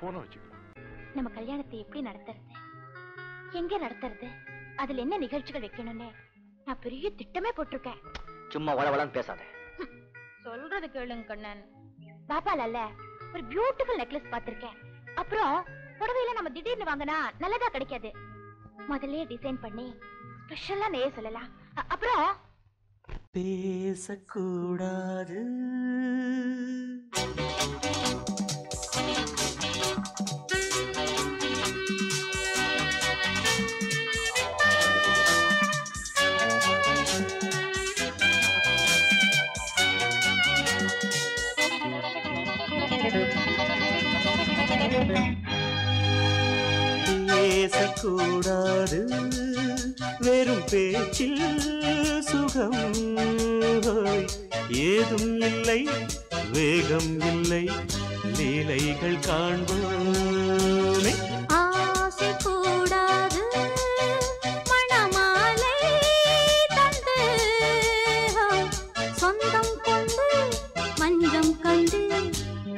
போன வச்சுக்கலாம். நம்ம கல்யாணத்தை எப்படி நடத்துறது, எங்க நடத்துறது, அதுல என்ன நிகழ்ச்சிகள் வைக்கணும்னு நான் பெரிய திட்டமே போட்டிருக்கேன். சும்மா வளவளன்னு பேசாத. சொல்றது கேளுங்க கண்ணன். பாப்பால ஒரு பியூட்டிஃபுல் நெக்லஸ் பாத்திருக்கேன். அப்புறம் புடவையில நம்ம திடீர்னு வாங்கினா நல்லதா கிடைக்காது. முதல்ல டிசைன் பண்ணி ஸ்பெஷலா நெய்ய சொல்லலாம். அப்புறம் பேசக்கூடாது, பேசக்கூடாது, வெறும் பேச்சில் சுகம் ஏதும் இல்லை, வேகம் இல்லை, லீலைகள் காண்போமே. ஆசை கூடாது, மணமாலை தந்து சொந்தம் கொண்டு மஞ்சம் கண்டு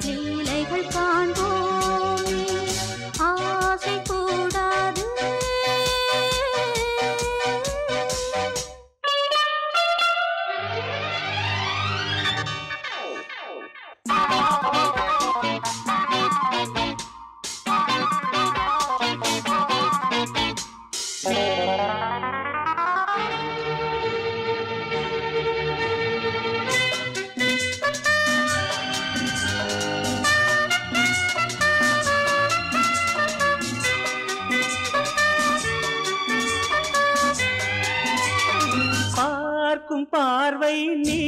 லீலைகள் காண்போமே. ஆசை கூடாது. பார்க்கும் பார்வை நீ,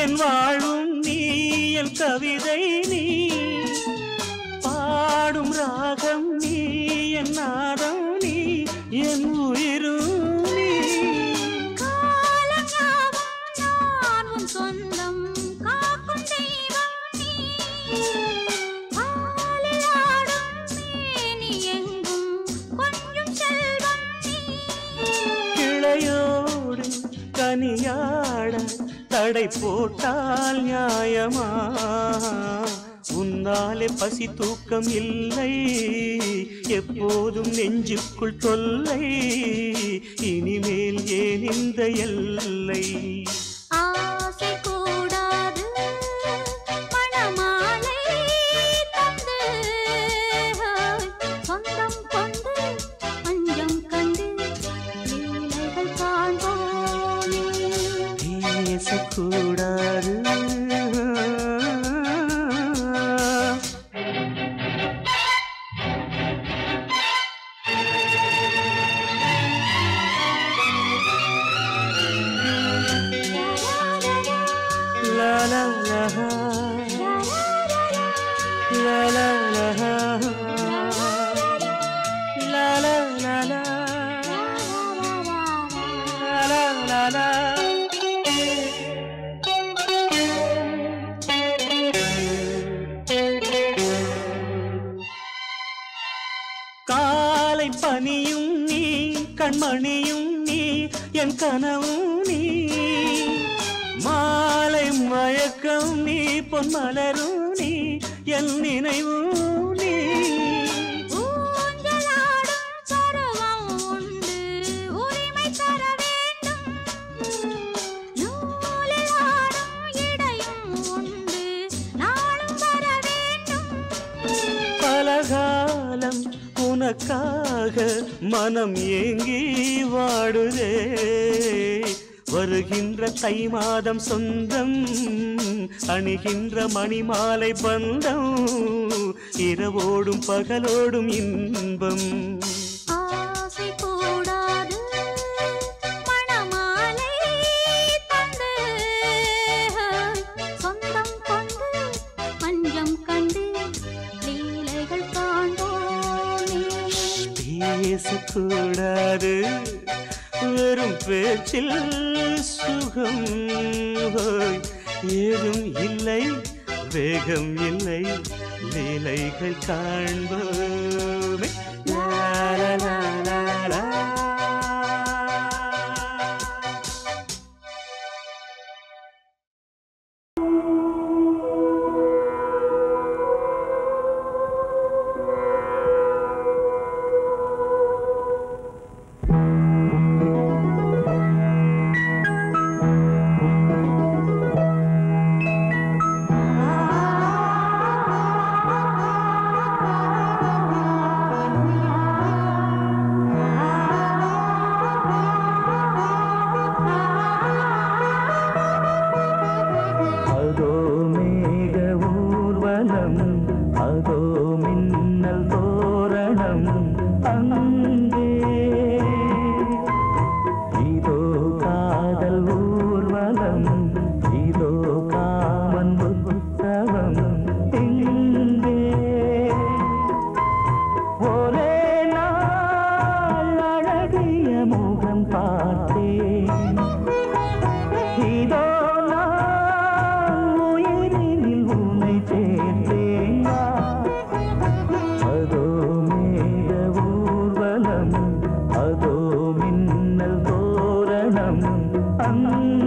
என் வாழும் நீ, என் கவிதை நீ, பாடும் ராகம் நீ, என் நாதம் நீ, என் உயிரும் நீ. நான் உன் சொந்தம் காக்கும் தெய்வம் நீ. ஆலில் ஆடும் மேனி எங்கும் கொஞ்சம் செல்வம் நீ. கிளையோடு கனியாட தடை போட்டால் நியாயமா? உன்னாலே பசி தூக்கம் இல்லை, எப்போதும் நெஞ்சுக்குள் தொல்லை, இனிமேல் ஏன் இந்த எல்லை? ஆசை கூடாது, மணமாலை தந்து சொந்தம் கொண்டு மஞ்சம் கண்டு லீலைகள் காண்போமே. பேசக்கூடாது, la la la la la la la la la la la la la. காலை பனியும் நீ, கண்மணியும் நீ, என் கனவும் நீ, மாலை மயக்கம் நீ, பொன்மலரும் நீ, என் நினைவும் நீ. ஊஞ்சலாடும் பருவம் உண்டு, உரிமை தர வேண்டும். நூலில் ஆடும் இடையும் உண்டு, நாளும் வர வேண்டும். பலகாலம் உனக்காக மனம் ஏங்கி வாடுதே, வருகின்ற தை மாதம் சொந்தம், அணிகின்ற மணிமாலை பந்தம், இரவோடும் பகலோடும் இன்பம். ஆசை கூடாது, மணமாலை தந்து சொந்தம் கொண்டு மஞ்சம் கண்டு லீலைகள் காண்போமே. பேசக்கூடாது, வெறும் பேச்சில் சுகம் ஏதும் இல்லை, வேகம் இல்லை, லீலைகள் காண்போமே. லா லா லா லா லா. தோரணம் அங்கே.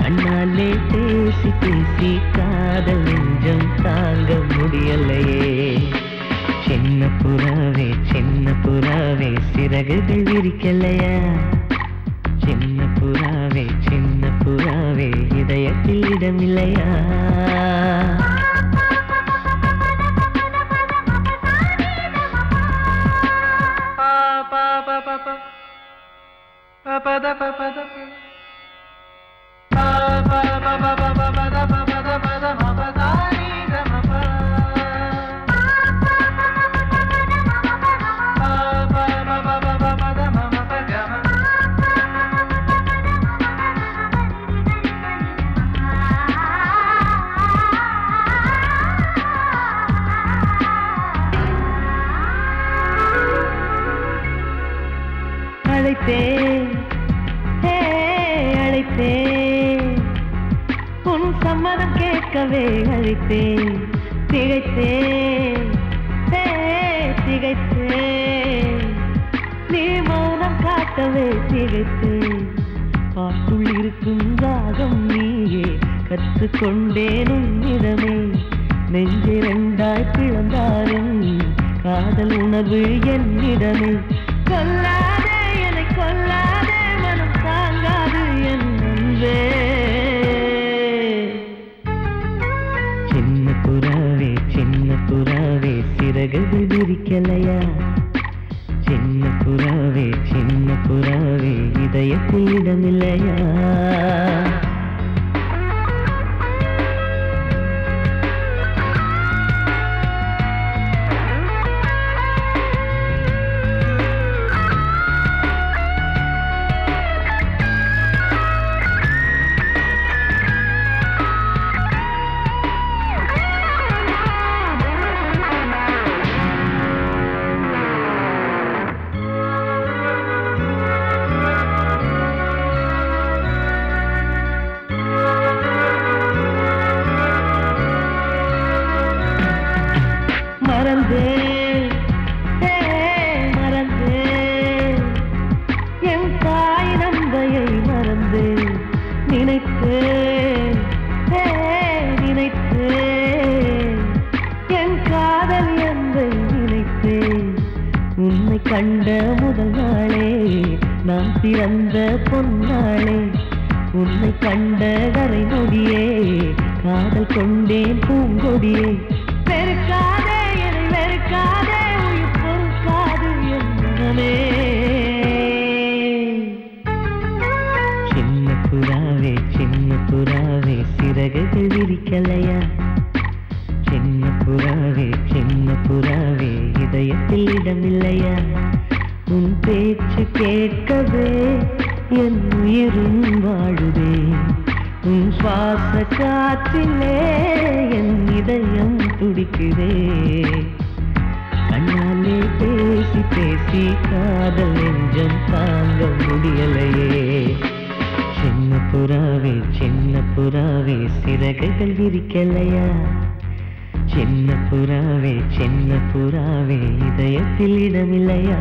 கண்ணாலே பேசி பேசி காதல் நெஞ்சம் தாங்க முடியலையே. சின்ன புறாவே சிறகுகள் விரிக்கலையா? சின்ன புறாவே இதயத்தில் இடமில்லையா? அழைத்தேன் உன் சம்மதம் கேட்கவே அழைத்தேன். திகைத்தேன் நீ மௌனம் காட்டவே திகைத்தேன். பாட்டுள் இருக்கும் ராகம் நீயே கற்றுக்கொண்டேன் உன்னிடமே. நெஞ்சிரண்டாய் பிளந்தாலும் காதல் உணர்வு என்னிடமே. கொல்லாதே என்னை கொல்லாதே மனம் தாங்காது என் அன்பே. சின்ன புறாவே சிறகுகள் விரிக்கலையா? சின்ன புறாவே இதயத்தில் இடமில்லையா? மறந்தேன் என் தாய் நந்தையை மறந்தேன். நினைத்தேன் என் காதல் என்பை நினைத்தேன். உன்னை கண்ட முதல் நாளே நான் பிறந்த பொன்னாளே. உன்னை கண்ட கரை நொடியே காதல் கொண்டேன் பூங்கொடியே. வெறுக்காதே என்னை வெறுக்காதே உயிர் பொறுக்காது என் மனமே. சின்ன புறாவே சிறகுகள் விரிக்கலையா? சின்ன புறாவே இதயத்தில் இடமில்லையா? உன் பேச்சு கேட்கவே என் உயிரும் வாழுதே. உன் சுவாச காற்றிலே என் இதயம் துடிக்குதே. கண்ணாலே பேசி பேசி காதல் நெஞ்சம் தாங்க முடியலையே. சின்ன புறாவே சிறகுகள் விரிக்கலையா? சின்ன புறாவே இதயத்தில் இடமில்லையா?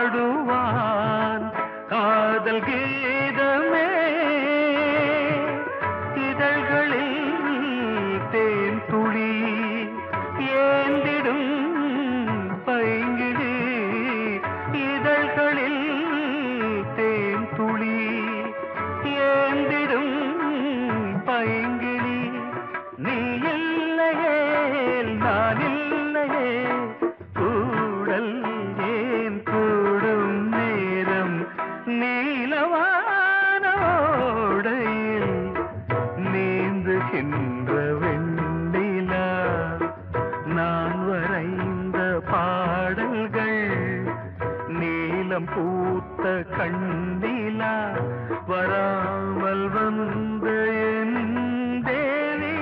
பாடுவான் காதல் கீதமே இதழ்களில் தேன் துளி ஏந்திடும் பைங்கிடி இதழ்களில் தேன் துளி ஏந்திடும் பைங்கிளி நீ இல்லையே நான் இல்லையே கூடல் ஏன் கூடும் நேரம் நீலவானோடையில் நீந்துகின்ற வெண்ணிலா நான் வரைந்த பாடல்கள் நீலம் பூத்த கண்ணிலா வராமல் வந்த என் தேவி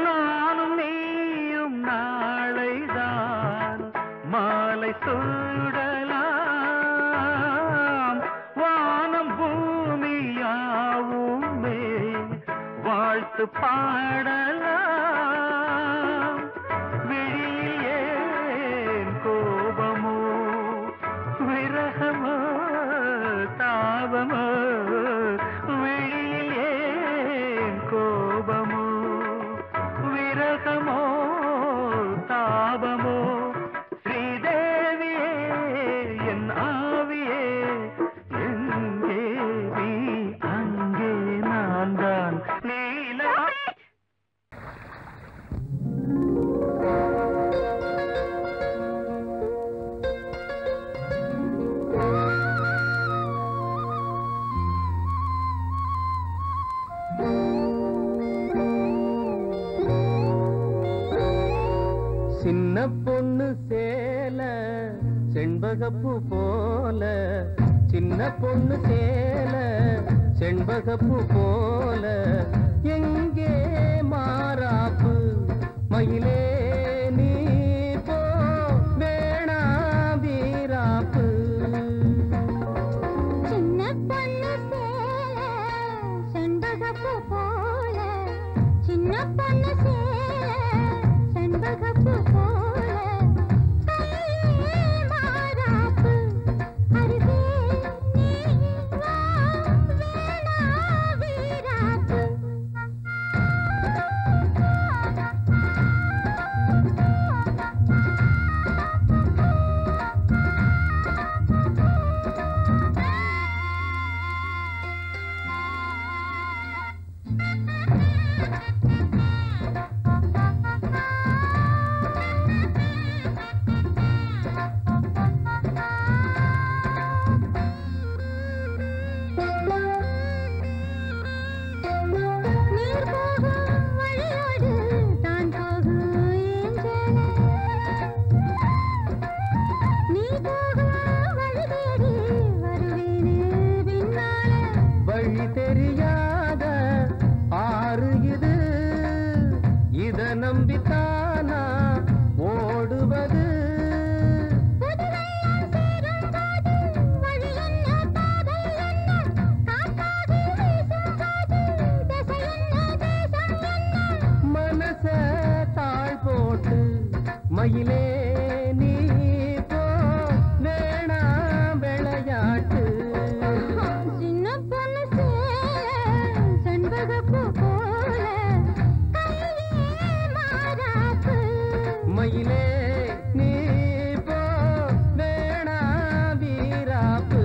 நானும் நீயும் நாளைதான் மாலை சூடலாம் வானம் பூமியாவுமே வாழ்த்து பாடலாம் விழியில் ஏன் கோபமோ விரகமோ தாபமோ விழியில் ஏன் கோபமோ விரகமோ தாபமோ ஸ்ரீதேவியே என் ஆவியே எங்கே நீ அங்கே நான் தான் நீல சின்ன பொண்ணு சேல செண்பகப்பூ போல சின்ன பொண்ணு சேல செண்பகப்பூ போல எங்கே மாறாப்பு மயிலே நீ போ வேணா வீராப்பு சின்ன பொண்ணு சேல செண்பகப்பூ போல சின்ன பொண்ணு சேல செண்பகப்பூ போல கையே மாறாப்பு அருகே நீ வா வேணா வீராப்பு நீர் போகும் வழியோடு தான் போகும் ஏஞ்சலே நீ போகும் வழி தேடி வருவேனே பின்னாலே வழி தெரியாத ஆறு இது இத நம்பித்தானா ஓடுவது புதுவெள்ளம் சேரும் போது வழி என்ன பாதை என்ன காற்றாகி வீசும் போது திசை என்ன தேசம் என்ன மனச தாழ் போட்டு மயிலே நீ போ வேணா விளையாட்டு சின்ன பொண்ணு சேல செண்பகப்பூ போல கையே மாறாப்பு மயிலே நீ போ வேணா வீராப்பு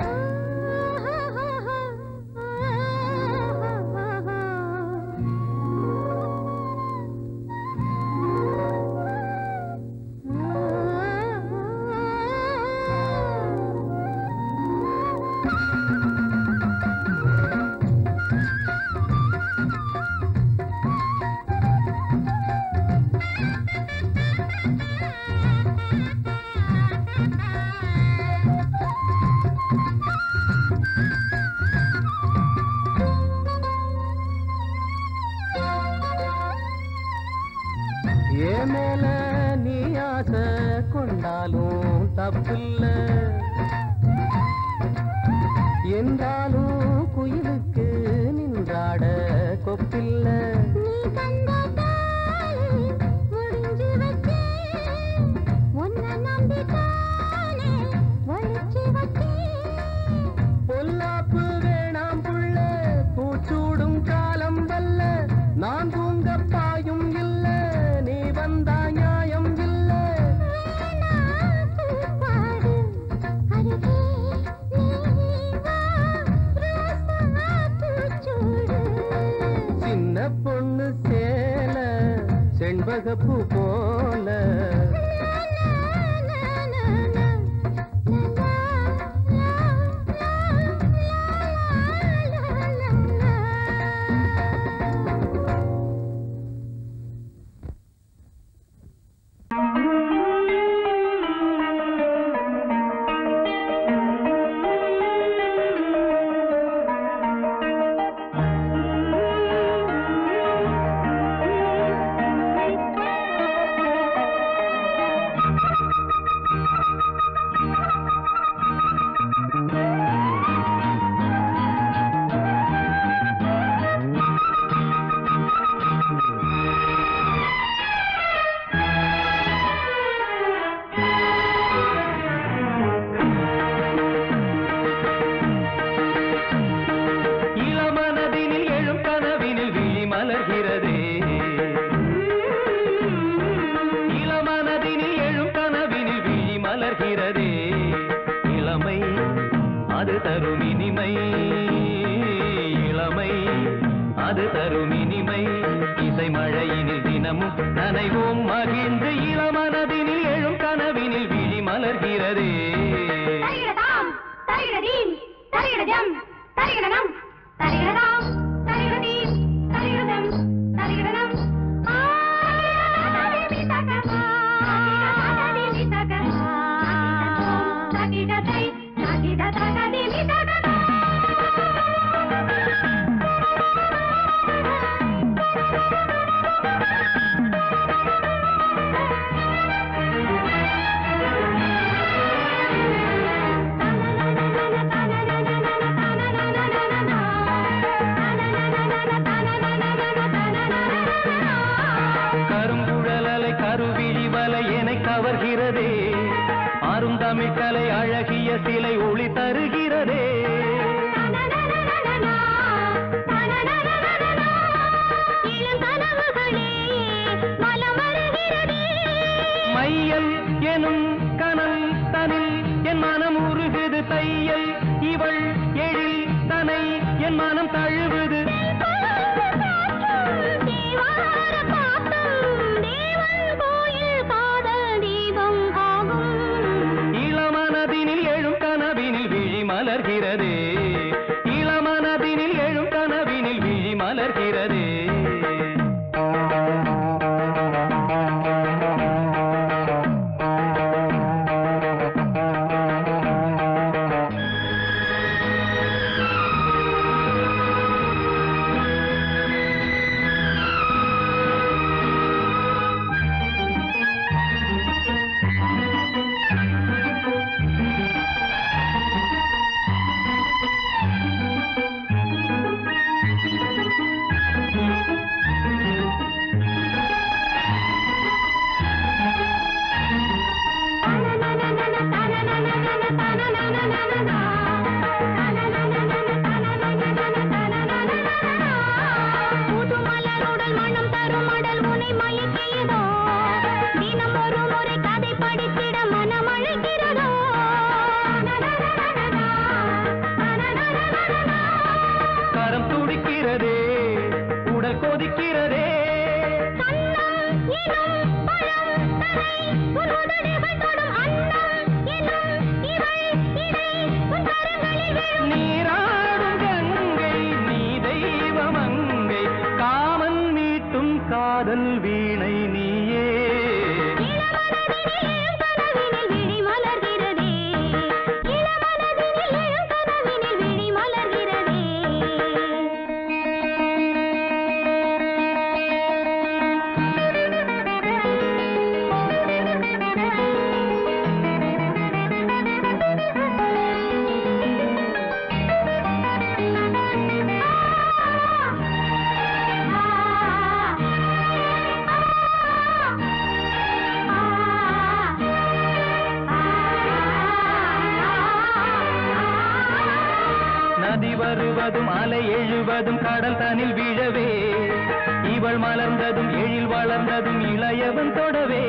ஆஹா ஏன் மேல நீ ஆசை கொண்டாலும் தப்பில்ல என்றாலும் குயிலுக்கு நின்றாட கொப்பில்ல நீ தந்த தாலி முடிஞ்சு வச்சே உன்னை நம்பித்தானே ஒழிச்சு வச்சே பொல்லாப்பு வேணாம் புள்ள பூச்சூடும் காலம் வல்ல நான் தூங்க பாயும் இல்ல நீ வந்தா நியாயம் இல்ல பாடு அருகே நீ வா ரோசா பூச்சூடு சின்ன பொண்ணு சேல செண்பகப்பூ போல எழுவதும் கடல் தனில் வீழவே இவள் மலர்ந்ததும் எழில் வளர்ந்ததும் இளையவன் தொடவே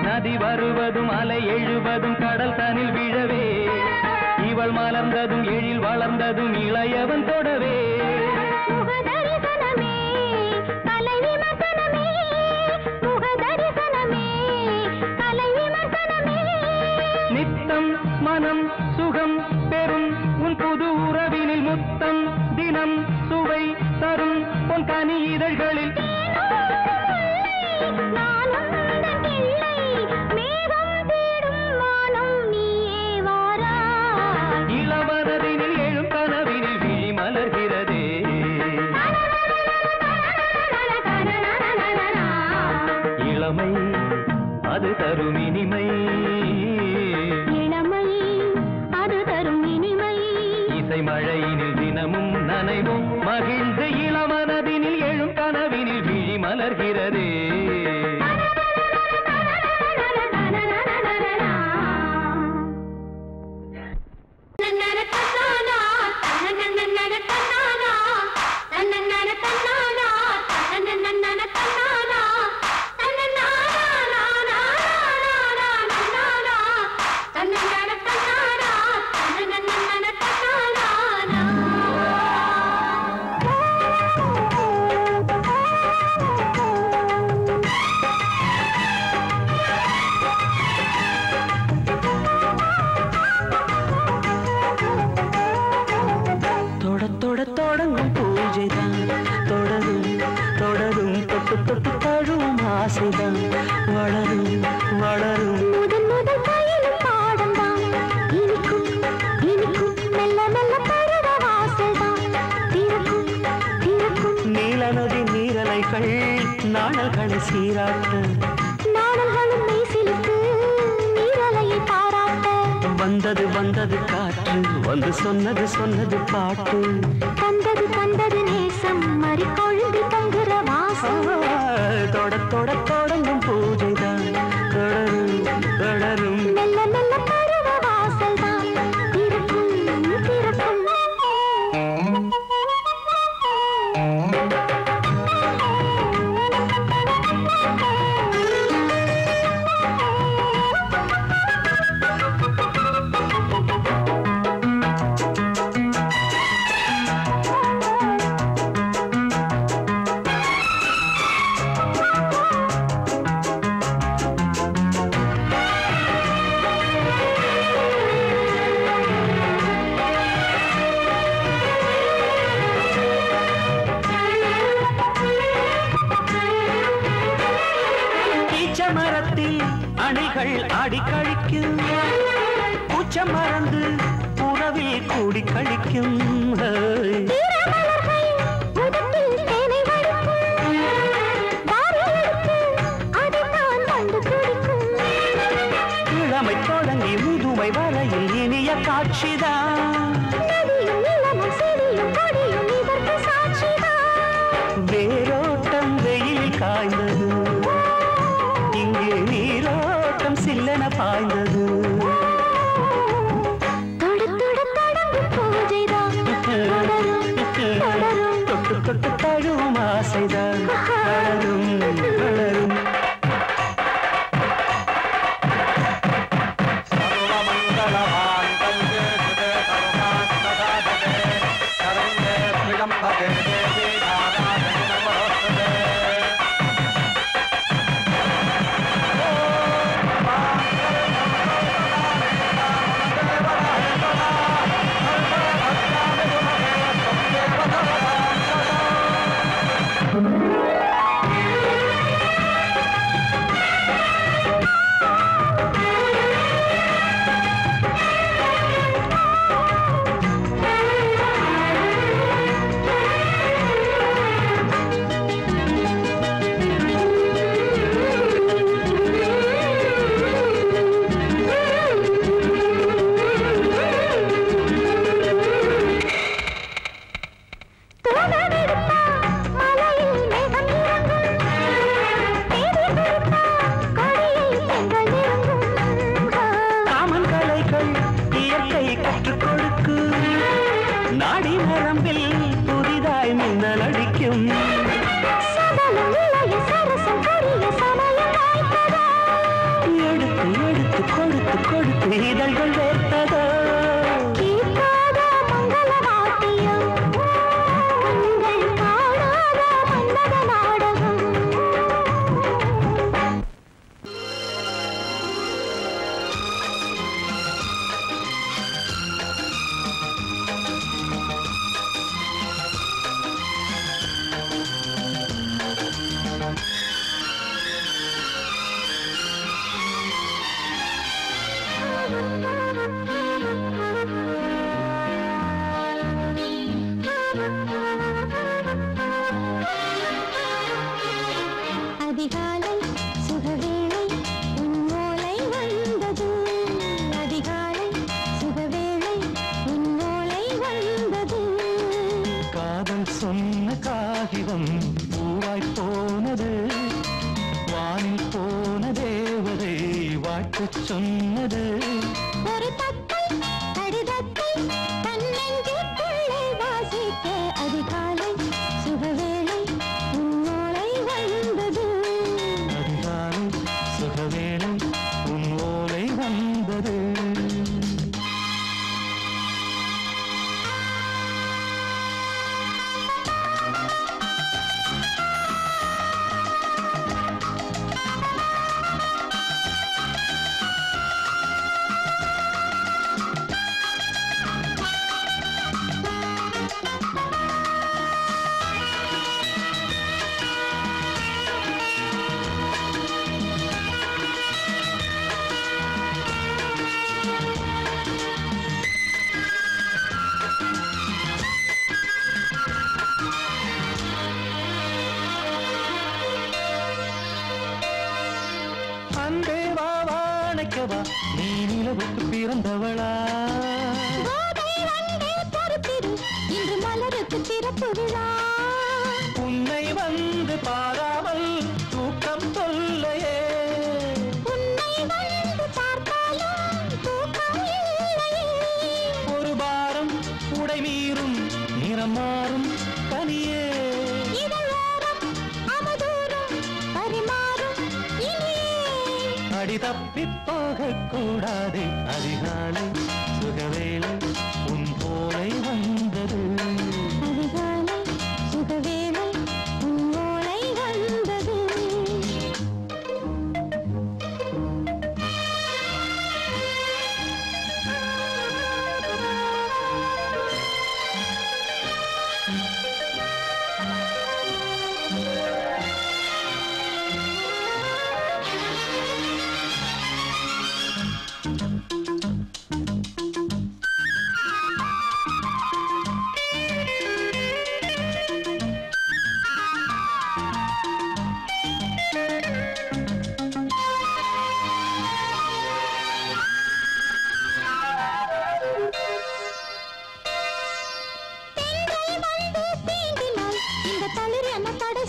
நதி வருவதும் அலை எழுவதும் கடல் தனில் வீழவே இவள் மலர்ந்ததும் எழில் வளர்ந்ததும் இளையவன் தொடவே முகதரிசனமே கலை விமர்சனமே முகதரிசனமே கலை விமர்சனமே நித்தம் மனம் சுகம் பெறும் உன் புது உறவினில் முத்தம் தினம் சுவை தரும் உன் கனி இதழ்களில் இளவரதினில் எழும் கனவினில் விழி மலர்கிறதே இளமை அது தரும் இனிமை இளமை அது தரும் இனிமை இசை மழையினில் தினமும் நனைவும் மகிழ்ந்து இளமனதினில் எழும் கனவினில் விழி மலர்கிறதே தொடங்கும் பூஜைதான் தொடரும் தொடரும் தொட்டு தொட்டு தழுவும் ஆசைதான் வளரும் வளரும் முதல் முதல் பயிலும் பாடம்தான் இனிக்கும் இனிக்கும் மெல்ல மெல்ல பருவ வாசல்தான் திறக்கும் திறக்கும் நீல நதி நீரலைகள் நாணல்களை சீராட்ட நாடல்களும் மெய்சிலுக்கு நீரலையை பாராட்ட வந்தது வந்தது காற்று வந்து சொன்னது சொன்னது பாட்டு தந்தது தந்தது நேசம் மறி கொழுந்து தங்குற வாசம் தொட தொட தொடங்கும் பூஜைதான் தொடரும் தொடரும் மெல்ல மெல்ல பருவ வாசல்தான் திறக்கும் திறக்கும் மரத்தில் அணிகள் ஆடி கழிக்கும் பூச்ச மறந்து உறவில் கூடி கழிக்கும் இளமை தொடங்கி முதுமை வரையில் இனிய காட்சிதான் வேரோட்டம் வெயில் காய்ந்தது இங்கே நீரோட்டம் சில்லென பாய்ந்தது தொட்டு தொட்டு தழுவும் ஆசைதான் வளரும் வளரும் மின்னல் அடிக்கும். எடுத்து எடுத்து கொடுத்து கொடுத்து இதழ்கள் வேர்த்ததோ. அதிகாலை சுகவேளை உன் ஓலை வந்தது. அதிகாலை சுகவேளை உன் ஓலை வந்தது. காதல் சொன்ன காகிதம் பூவாய் போனது. வானில் போன தேவதை வாழ்த்து சொன்னது. ஒரு தத்தை கடிதத்தை தன்னெஞ்சுக்குள்ளே வாசிக்க அதிகாலை சுகவேளை உன் ஓலை வந்தது. அதிகாலை சுகவேளை உன் ஓலை வந்தது. அன்பே வா வாழைக்கவா நீ நிலவுக்கு பிறந்தவளா. கோதை வந்தே பொறுத்திரு இன்று மலருக்கு திறப்பு விழா. உன்னை வந்து பாராமல் தூக்கம் சொல்லையே. உன்னை வந்து பார்த்தாலும் தூக்கம் இல்லையே. ஒரு பாரம் உடை மீறும் நிறம் மாறும் கனியே. இதழோரம் அவதூறும் பரிமாறும் இனியே. அடி தப்பி போக கூடாது. அதிகாலை சுகவேளை உன் போலை வந்தது. அதிகாலை சுகவேளை உன் ஓலை வந்தது.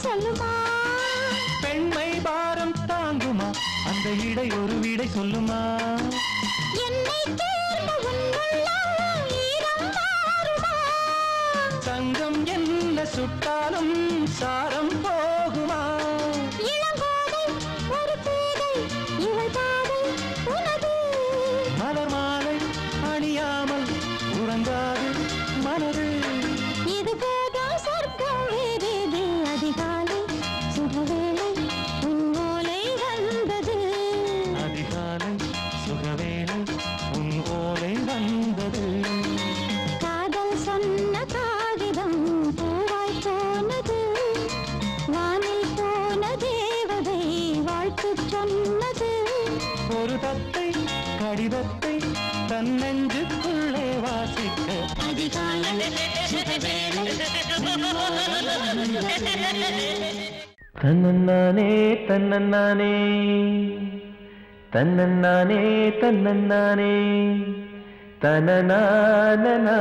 சொல்லுமா பெண்மை பாரம் தாங்குமா அந்த இடை ஒரு விடை சொல்லுமா என்னை தேர்ந்த உன்னுள்ளம் ஈரம் மாறுமா தங்கம் என்ன சுட்டாலும் சாரம் போகுமா இளங்கோதை ஒரு பேதை இவள் பாதை உனது மலர் மாலை அணியாமல் உறங்காது மனது இது போதும் சொர்க்கம் வேறேது அதிகாலை சுகவேளை உன் ஓலை வந்தது அதிகாலை சுகவேளை உன் ஓலை வந்தது காதல் சொன்ன காகிதம் பூவாய் போனது வானில் போன தேவதை வாழ்த்து சொன்னது ஒரு தத்தை கடிதத்தை தன்னெஞ்சுக்குள்ளே வாசிக்க அதிகாலை சுகவேளை உன் ஓலை வந்தது தன்னன்னானே தன்னன்னானே தன்னன்னானே தன்னன்னானே தனநானநானனா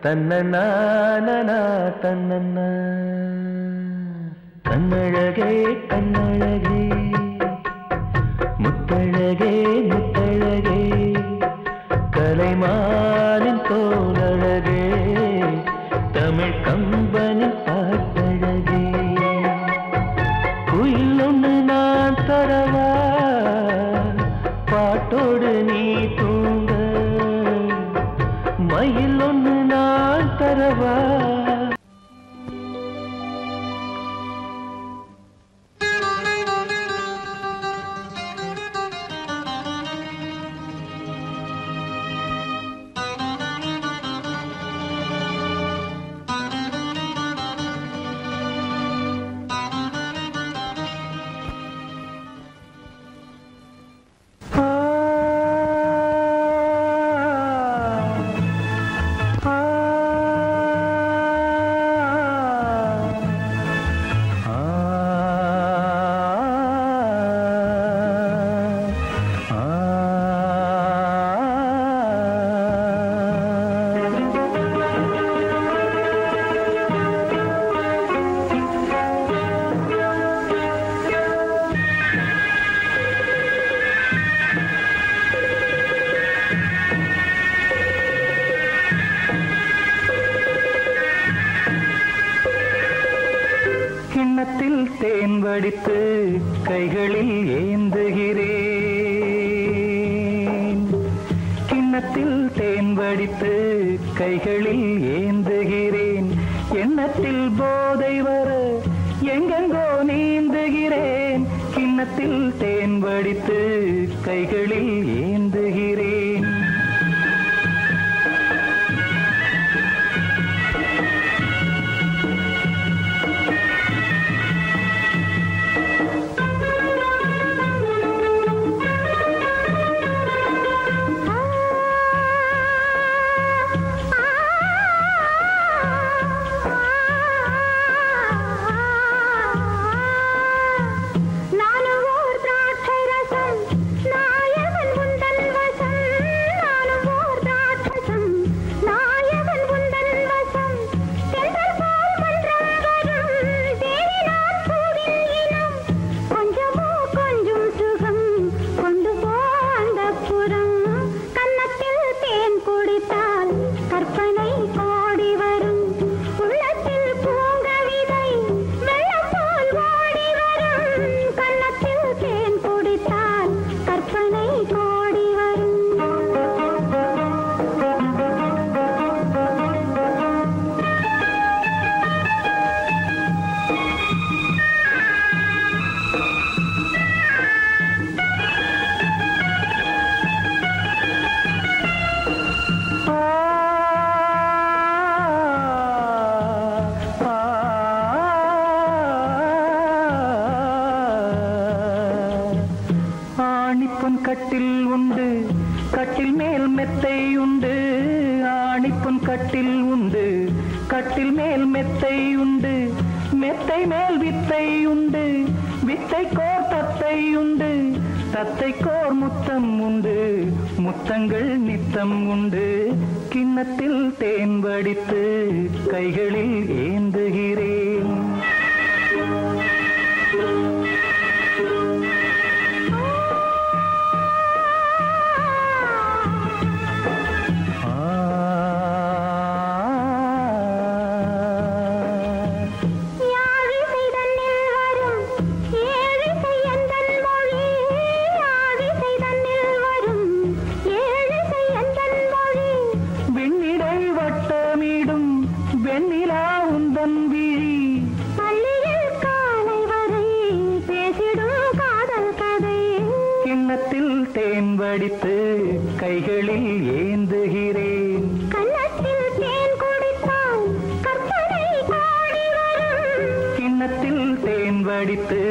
தன்னநானனா தன்னன்னா கண்ணழகே கண்ணழகே முத்தழகே முத்தழகே கலைமானின் தோழழகே தமிழ் கம்பனின் பாட்டழகே குயில் ஒன்று நான் தரவா பாட்டோடு நீ தூங்க மயில் ஒன்று நான் தரவா கிண்ணத்தில் தேன் வடித்து கைகளில் ஏந்துகிறேன் கிண்ணத்தில் தேன் வடித்து கைகளில் ஏந்துகிறேன் எண்ணத்தில் போதை வர எங்கெங்கோ நீந்துகிறேன் கிண்ணத்தில் தேன் வடித்து கைகளில் ஏந்துகிறேன் கட்டில் உண்டு கட்டில் மேல் மெத்தை உண்டு ஆணிப்பொன் கட்டில் உண்டு கட்டில் மேல் மெத்தை உண்டு மெத்தை மேல் வித்தை உண்டு வித்தை கோர் தத்தை உண்டு தத்தை கோர் முத்தம் உண்டு முத்தங்கள் நித்தம் உண்டு கிண்ணத்தில் தேன் வடித்து கைகளில் ஏந்துகிறேன் தேன் வடித்து கைகளில் ஏந்துகிறேன் கன்னத்தில் தேன் குடித்தால் கற்பனை கோடி வரும் கிண்ணத்தில் தேன் வடித்து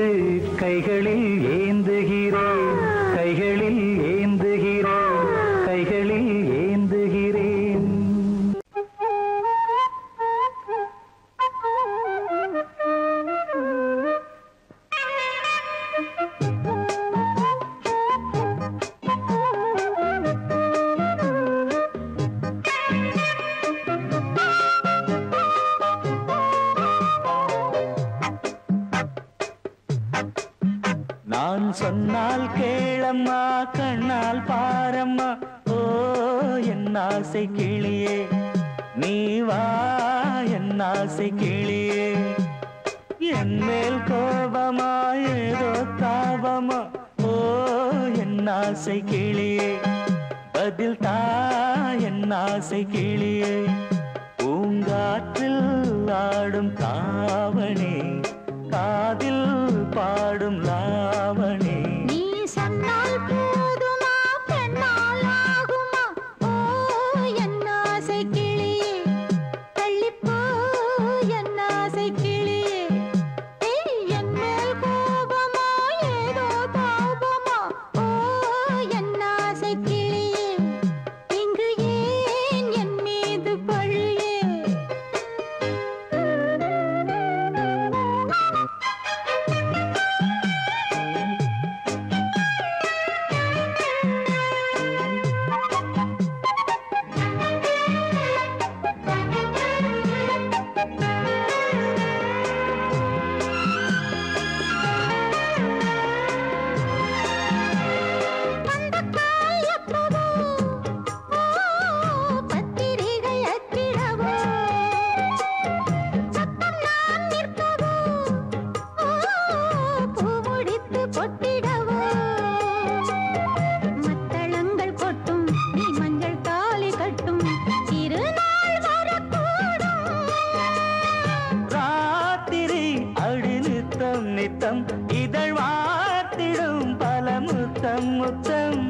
கைகளில் ஏந்துகிறேன் கைகளில் ஏந்துகிறேன் கைகளில் ஏந்துகிறேன் நான் சொன்னால் கேளம்மா கண்ணால் பாரம்மா ஓ என் ஆசை கிளியே நீ வா என் ஆசை கிளியே என் மேல் கோபமா ஏதோ தாபமா ஓ என் ஆசை கிளியே பதில் தா என் ஆசை கிளியே பூங்காற்றில் ஆடும் தாவணி காதில் பாடும் லாவணி நீ சொன்னால் போதுமா பெண்ணால் ஆகுமா ஓ என் ஆசை கிளியே தள்ளிப்போ என் ஆசை கிளியே என் மேல் கோபமா ஏதோ தாபமா ஓ என் ஆசை கிளியே இங்கு ஏன் என் மீது பழியே பத்திரிகை அச்சிடவோ சத்தம் நான் நிற்கவோ பூ முடித்து பொட்டிடவோ மத்தளங்கள் கொட்டும் நீ மஞ்சள் தாலி கட்டும் திருநாள் வரக்கூடும் ராத்திரி அடி நித்தம் நித்தம் இதழ் வாத்திடும் பல முத்தம் முத்தம்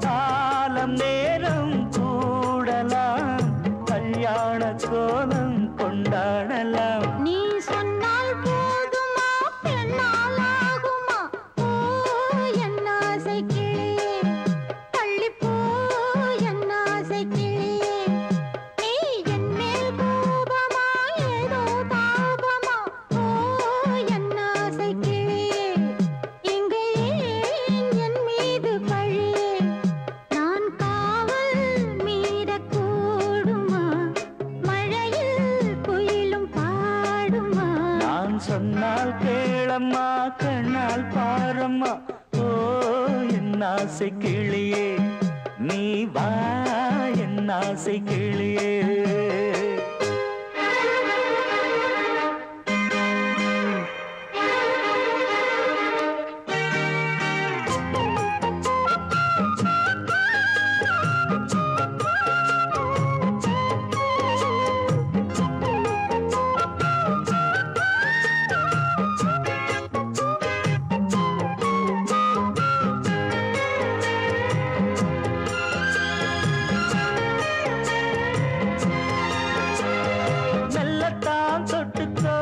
காலம் நேரம் கூடலாம் கல்யாண கோலம் கொண்டாடலாம் நீ சொன்னால் போதுமா பெண்ணால் ஆகுமா ஓ என் ஆசை கிளியே தள்ளிப்போ என் ஆசை கிளியே நீ என் மேல் கோபமா ஏதோ தாபமா ஓ என் ஆசை கிளியே இங்கே ஏன் என் மீது பழியே நான் காவல் மீறக்கூடுமா மழையில் குயிலும் பாடுமா நான் சொன்னால் கேளம்மா கண்ணால் பாரம்மா ஓ என் ஆசை கிளியே நீ வா என் ஆசை கிளியே மெல்லத்தான் தொட்டுக்கோ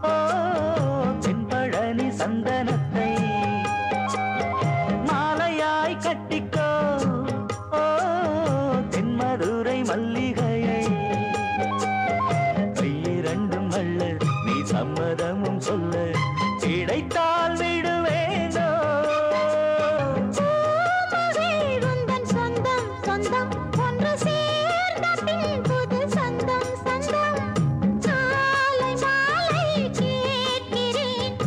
ஓ தென்பழனி சந்தனத்தை மாலையாய் கட்டிக்கோ ஓ தென்மதுரை மல்லிகையை கையிரண்டும் அள்ள நீ சம்மதமும் சொல்ல கிடைத்தால் விடுவேனோ உந்தன் சொந்தம் சொந்தம் ஒன்று சேர்ந்த பின் புது சொந்தம் சொந்தம் மாலை மாலை கேட்கிறேன்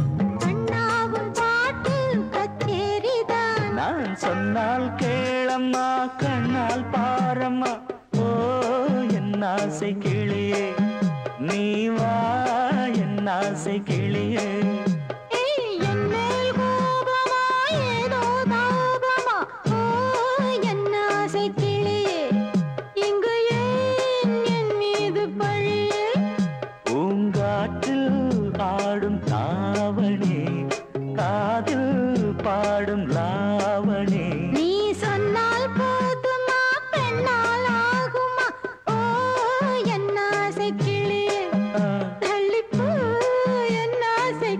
கண்ணாவும் பாட்டு கச்சேரிதான் நான் சொன்னால் கேளம்மா கண்ணால் பாரம்மா ஓ என் ஆசை கிளியே நீ வா என் ஆசை கிளியே என் மேல் கோபமா ஏதோ தாபமா ஓ என் ஆசை கிளியே இங்கு ஏன் என் மீது பழியே பூங்காற்றில் ஆடும் தாவணி காதில் பாடும் லாவணி நீ சொன்னால் போதுமா பெண்ணால் ஆகுமா ஓ என் ஆசை கிளியே தள்ளிப்போ என் ஆசை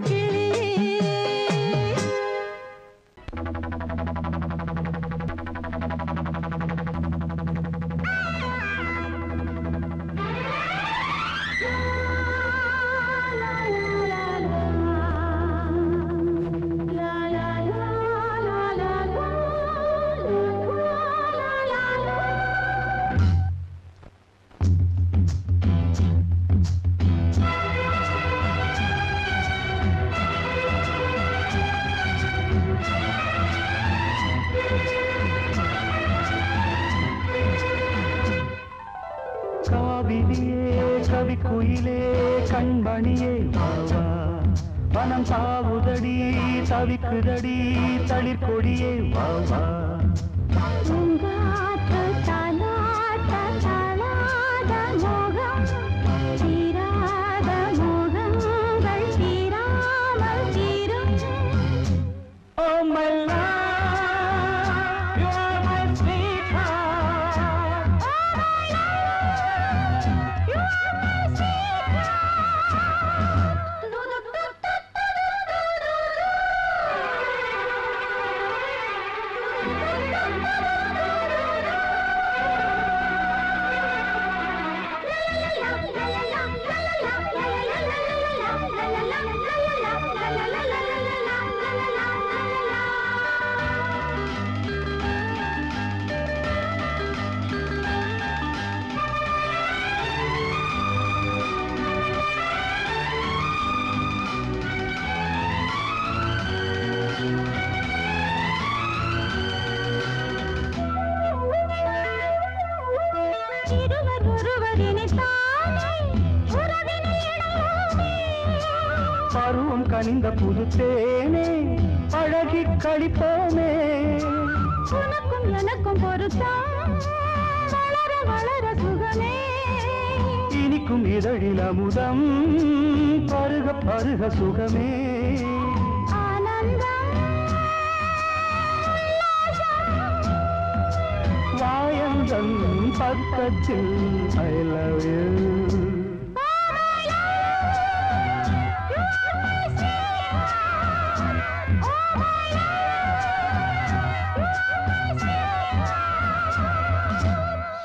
கவிக்குயிலே கண்மணியே வாவா வனம் தாவுதடி தவிக்குதடி தளிர் கொடியே வாவா பூங்காற்று தாலாட்ட தாளாத மோகம் தீராத மோகங்கள் தீராமல் தீரும். Oh my love, you are my sweetheart. You are my இருவர் ஒருவர் இணைத்தானே உறவினை இணையோமே. பருவம் கனிந்த புது தேனே அழகி கழிப்போமே உனக்கும் எனக்கும் பொருத்தம் வளர வளர சுகமே. இனிக்கும் இதழில் அமுதம் பருக பருக சுகமே ஆனந்தம் வாயந்தன் பக்கத்தில் I love you.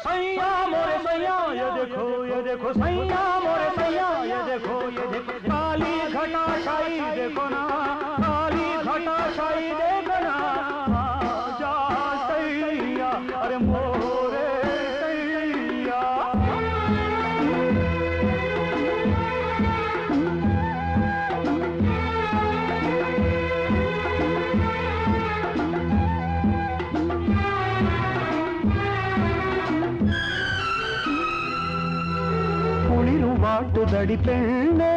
सैया मोरे सैया ये देखो सैया मोरे सैया ये देखो काली घटा शाही देखो ना काली घटा शाही देखो ना आजा सैया अरे मोरे सैया குளிரும் வாட்டுதடி பெண்ணே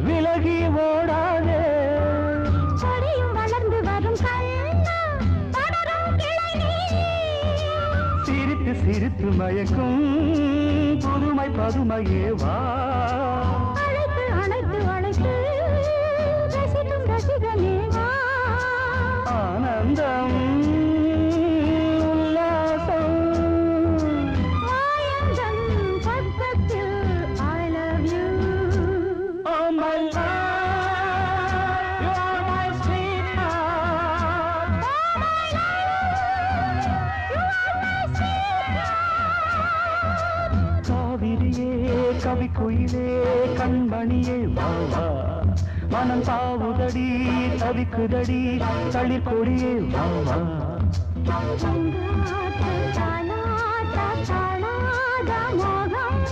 விலகி ஓடாதே கொடியும் வளர்ந்து வரும் கண்ணா படரும் கிளை நீ. சிரித்து சிரித்து மயக்கும் புதுமை பதுமையே வா அழைத்து அணைத்து அழைத்து ரசிக்கும் ரசிகனே வா. ஆனந்தம் உல்லாசம் மாயந்தன் பக்கத்தில் I love you. Oh my love, you are my sweetheart. காவிரியே கவிக்குயிலே கண்மணியே வாவா மனம் தாவுதடி தவிக்குதடி தளிர் கொடியே வாவா பூங்காற்று தாலாட்ட தாளாத மோகம்